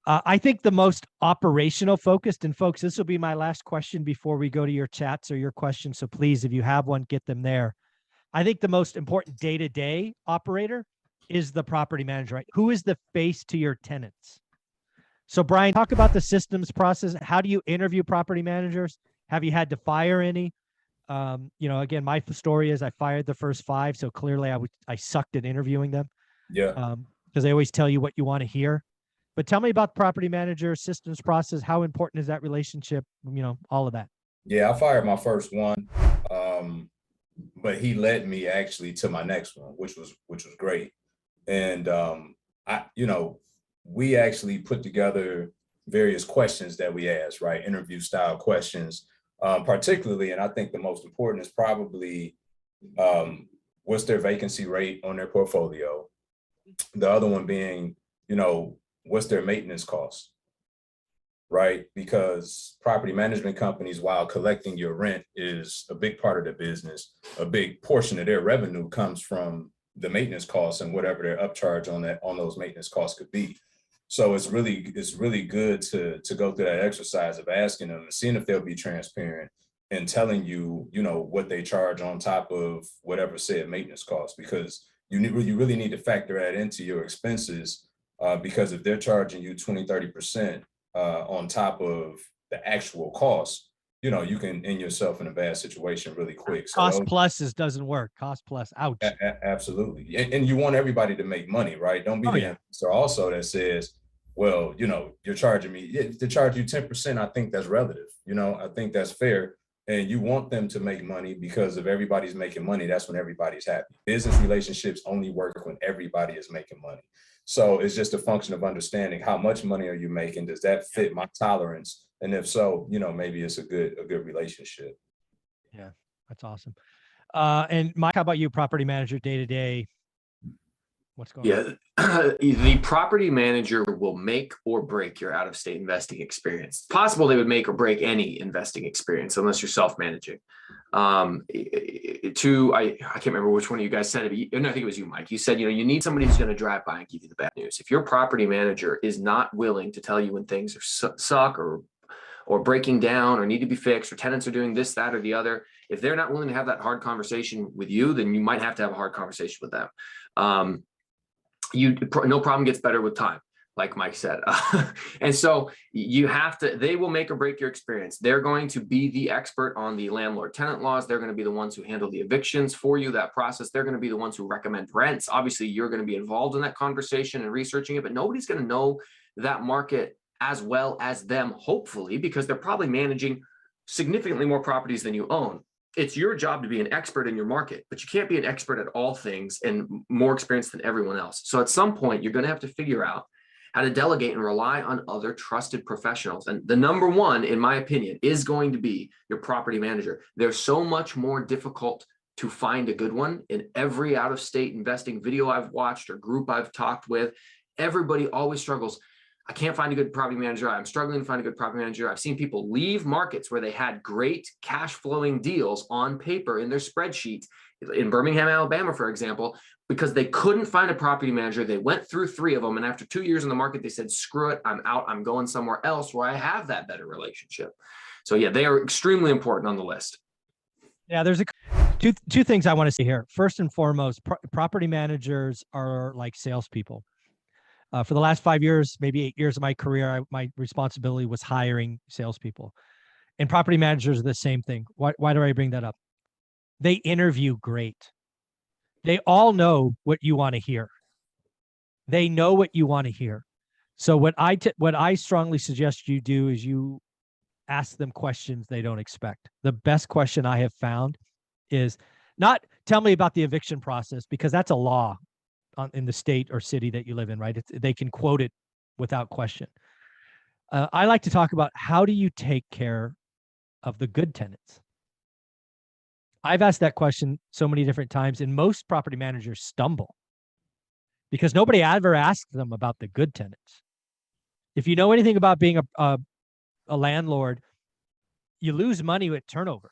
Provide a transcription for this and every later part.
I think the most operational focused, and folks, this will be my last question before we go to your chats or your questions. So please, if you have one, get them there. I think the most important day-to-day operator is the property manager, right? Who is the face to your tenants? So Brian, talk about the systems process. How do you interview property managers? Have you had to fire any? Again, my story is I fired the first 5. So clearly I sucked at interviewing them. Yeah. Because they always tell you what you want to hear. But tell me about property manager systems process. How important is that relationship? All of that. Yeah, I fired my first one. But he led me actually to my next one, which was great. And we actually put together various questions that we asked, right? Interview style questions, particularly, and I think the most important is probably what's their vacancy rate on their portfolio. The other one being, what's their maintenance cost, right? Because property management companies, while collecting your rent is a big part of their business, a big portion of their revenue comes from the maintenance costs and whatever their upcharge on those maintenance costs could be. So it's really good to go through that exercise of asking them and seeing if they'll be transparent and telling you, what they charge on top of whatever said maintenance costs, because you really need to factor that into your expenses, because if they're charging you 20-30% on top of the actual cost, you can end yourself in a bad situation really quick. So cost plus doesn't work. Cost plus, ouch. Absolutely. And you want everybody to make money, right? Don't be the answer also that says, well, you're charging me to charge you 10%. I think that's relative. I think that's fair. And you want them to make money, because if everybody's making money, that's when everybody's happy. Business relationships only work when everybody is making money. So it's just a function of understanding how much money are you making? Does that fit my tolerance? And if so, maybe it's a good relationship. Yeah, that's awesome. And Mike, how about you, property manager, day to day? What's going on? The property manager will make or break your out-of-state investing experience. It's possible they would make or break any investing experience unless you're self-managing. I can't remember which one of you guys said it. No, I think it was you, Mike. You said, you need somebody who's going to drive by and give you the bad news. If your property manager is not willing to tell you when things are suck or breaking down or need to be fixed, or tenants are doing this, that, or the other, if they're not willing to have that hard conversation with you, then you might have to have a hard conversation with them. No problem gets better with time, like Mike said. And so they will make or break your experience. They're going to be the expert on the landlord tenant laws. They're going to be the ones who handle the evictions for you, that process. They're going to be the ones who recommend rents. Obviously, you're going to be involved in that conversation and researching it, but nobody's going to know that market as well as them, hopefully, because they're probably managing significantly more properties than you own. It's your job to be an expert in your market, but you can't be an expert at all things and more experienced than everyone else. So at some point, you're going to have to figure out how to delegate and rely on other trusted professionals. And the number one, in my opinion, is going to be your property manager. They're so much more difficult to find a good one. In every out-of-state investing video I've watched or group I've talked with, everybody always struggles. I can't find a good property manager. I'm struggling to find a good property manager. I've seen people leave markets where they had great cash flowing deals on paper in their spreadsheets in Birmingham, Alabama, for example, because they couldn't find a property manager. They went through 3 of them. And after 2 years in the market, they said, screw it, I'm out. I'm going somewhere else where I have that better relationship. So yeah, they are extremely important on the list. Yeah, there's two things I want to say here. First and foremost, property managers are like salespeople. For the last 5 years, maybe 8 years of my career, my responsibility was hiring salespeople. And property managers are the same thing. Why do I bring that up? They interview great. They all know what you want to hear. They know what you want to hear. So what I strongly suggest you do is you ask them questions they don't expect. The best question I have found is not tell me about the eviction process, because that's a law in the state or city that you live in, right? They can quote it without question. I like to talk about, how do you take care of the good tenants? I've asked that question so many different times, and most property managers stumble because nobody ever asks them about the good tenants. If you know anything about being a landlord, you lose money with turnover.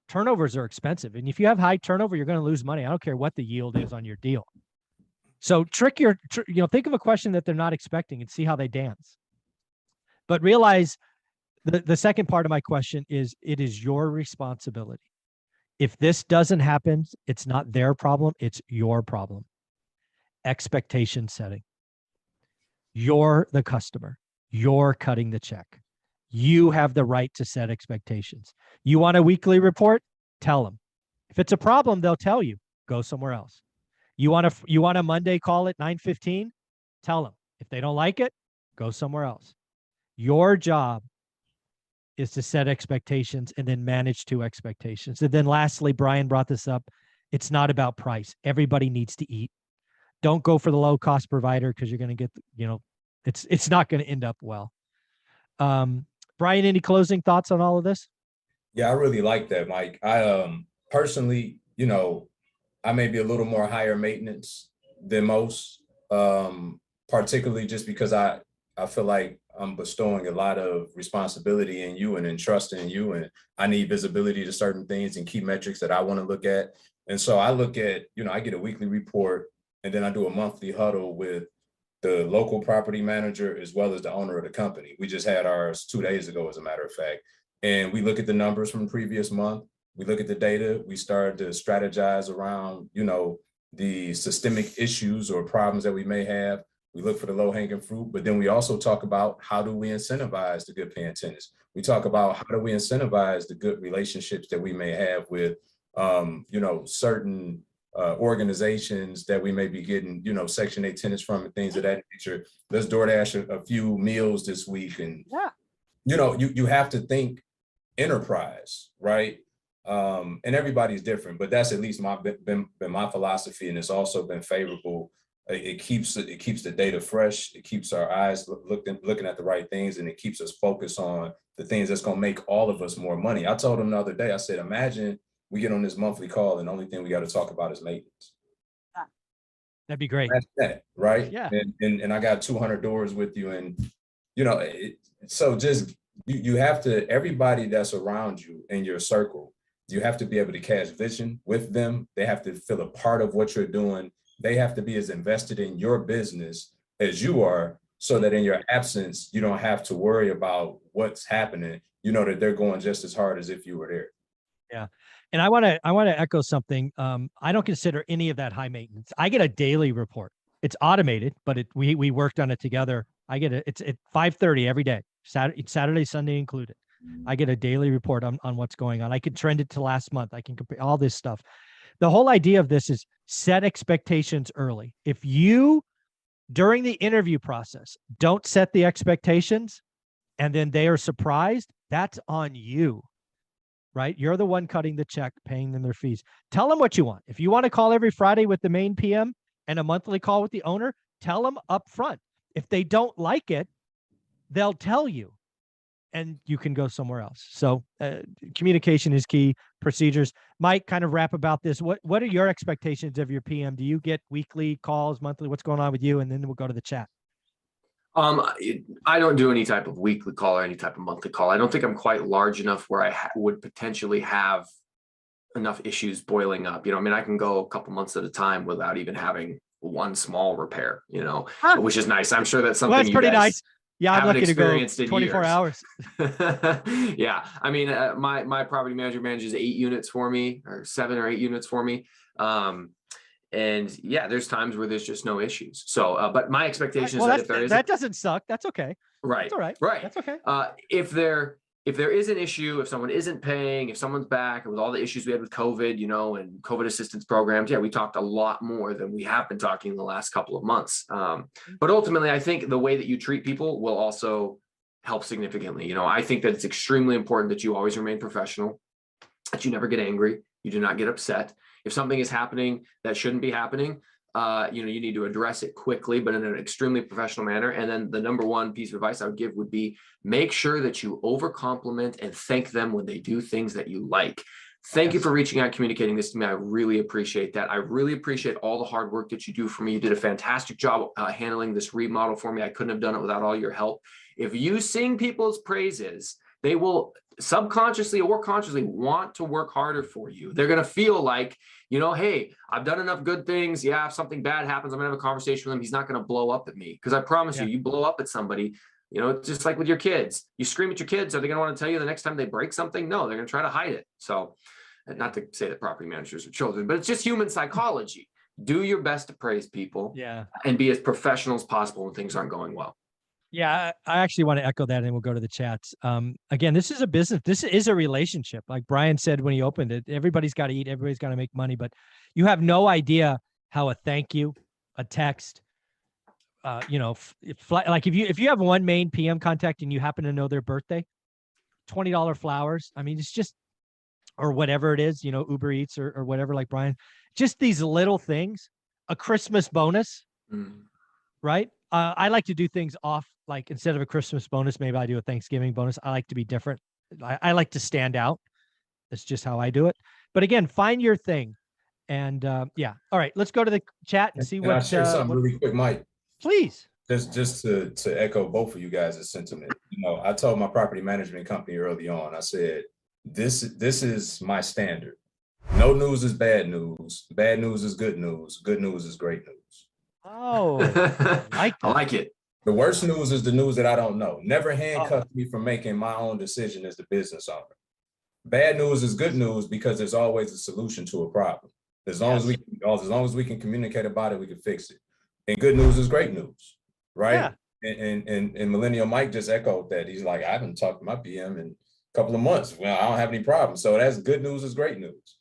Turnovers are expensive. And if you have high turnover, you're going to lose money. I don't care what the yield is on your deal. So think of a question that they're not expecting and see how they dance. But realize the second part of my question is, it is your responsibility. If this doesn't happen, it's not their problem, it's your problem. Expectation setting. You're the customer. You're cutting the check. You have the right to set expectations. You want a weekly report? Tell them. If it's a problem, they'll tell you. Go somewhere else. You want a Monday call at 9:15? Tell them. If they don't like it, go somewhere else. Your job is to set expectations and then manage to expectations. And then lastly, Brian brought this up. It's not about price. Everybody needs to eat. Don't go for the low cost provider because you're going to get, it's not going to end up well. Brian, any closing thoughts on all of this? Yeah, I really like that, Mike. I personally, I may be a little more higher maintenance than most, particularly just because I feel like I'm bestowing a lot of responsibility in you and entrusting in you, and I need visibility to certain things and key metrics that I want to look at. And so I look at, I get a weekly report, and then I do a monthly huddle with the local property manager as well as the owner of the company. We just had ours 2 days ago, as a matter of fact. And we look at the numbers from the previous month. We look at the data. We start to strategize around, the systemic issues or problems that we may have. We look for the low-hanging fruit, but then we also talk about how do we incentivize the good paying tenants. We talk about how do we incentivize the good relationships that we may have with, certain organizations that we may be getting, Section 8 tenants from and things of that nature. Let's DoorDash a few meals this week. And, you have to think enterprise, right? And everybody's different, but that's at least been my philosophy. And it's also been favorable. It keeps the data fresh. It keeps our eyes looking at the right things, and it keeps us focused on the things that's going to make all of us more money. I told him the other day, I said, imagine we get on this monthly call and the only thing we got to talk about is maintenance. That'd be great. That's that, right? Yeah. And I got 200 doors with you, and so just you have to, everybody that's around you in your circle, you have to be able to cast vision with them. They have to feel a part of what you're doing. They have to be as invested in your business as you are, so that in your absence, you don't have to worry about what's happening. You know that they're going just as hard as if you were there. Yeah. And I want to echo something. I don't consider any of that high maintenance. I get a daily report. It's automated, but we worked on it together. I get it's at 5:30 every day, Saturday, Sunday included. I get a daily report on what's going on. I can trend it to last month. I can compare all this stuff. The whole idea of this is set expectations early. If you, during the interview process, don't set the expectations and then they are surprised, that's on you, right? You're the one cutting the check, paying them their fees. Tell them what you want. If you want to call every Friday with the main PM and a monthly call with the owner, tell them up front. If they don't like it, they'll tell you, and you can go somewhere else. So communication is key. Procedures. Mike, kind of wrap about this. What are your expectations of your PM? Do you get weekly calls, monthly? What's going on with you? And then we'll go to the chat. I don't do any type of weekly call or any type of monthly call. I don't think I'm quite large enough where I would potentially have enough issues boiling up. I can go a couple months at a time without even having one small repair, which is nice. I'm sure that's something that's pretty nice. Yeah, I'm lucky to go 24 hours. Yeah. My property manager manages 8 units for me, or 7 or 8 units for me. And yeah, there's times where there's just no issues. So, but my expectation is that if there is, that doesn't suck. That's okay. Right. That's all right. Right. That's okay. If there is an issue, if someone isn't paying, if someone's back, and with all the issues we had with COVID, and COVID assistance programs, we talked a lot more than we have been talking in the last couple of months. But ultimately, I think the way that you treat people will also help significantly. I think that it's extremely important that you always remain professional, that you never get angry, you do not get upset. If something is happening that shouldn't be happening, you need to address it quickly, but in an extremely professional manner. And then the number one piece of advice I would give would be make sure that you over compliment and thank them when they do things that you like. Thank you for reaching out, communicating this to me. I really appreciate that. I really appreciate all the hard work that you do for me. You did a fantastic job handling this remodel for me. I couldn't have done it without all your help. If you sing people's praises, they will subconsciously or consciously want to work harder for you. They're going to feel like, hey, I've done enough good things. Yeah, if something bad happens, I'm going to have a conversation with him. He's not going to blow up at me. Because I promise you blow up at somebody, You know, just like with your kids, you scream at your kids. Are they going to want to tell you the next time they break something? No, they're going to try to hide it. So not to say that property managers are children, but it's just human psychology. Do your best to praise people and be as professional as possible when things aren't going well. Yeah, I actually want to echo that, and we'll go to the chats. Again, this is a business. This is a relationship. Like Brian said when he opened it, everybody's got to eat, everybody's got to make money, but you have no idea how a thank you, a text, you know, like if you have one main PM contact and you happen to know their birthday, $20 flowers. I mean, it's just, or whatever it is, you know, Uber Eats or whatever, like Brian, just these little things, a Christmas bonus, right? I like to do things off, like instead of a Christmas bonus, maybe I do a Thanksgiving bonus. I like to be different. I like to stand out. That's just how I do it. But again, find your thing. And yeah. All right, let's go to the chat and see what. I'll share something really quick, Mike. Please. Just to echo both of you guys' sentiment. You know, I told my property management company early on, I said, this is my standard. No news is bad news. Bad news is good news. Good news is great news. Oh, I like it. The worst news is the news that I don't know. Never handcuff me from making my own decision as the business owner. Bad news is good news because there's always a solution to a problem. As long as we can communicate about it, we can fix it. And good news is great news, right? Yeah. And Millennial Mike just echoed that. He's like, I haven't talked to my PM in a couple of months. Well, I don't have any problems. So that's good news is great news.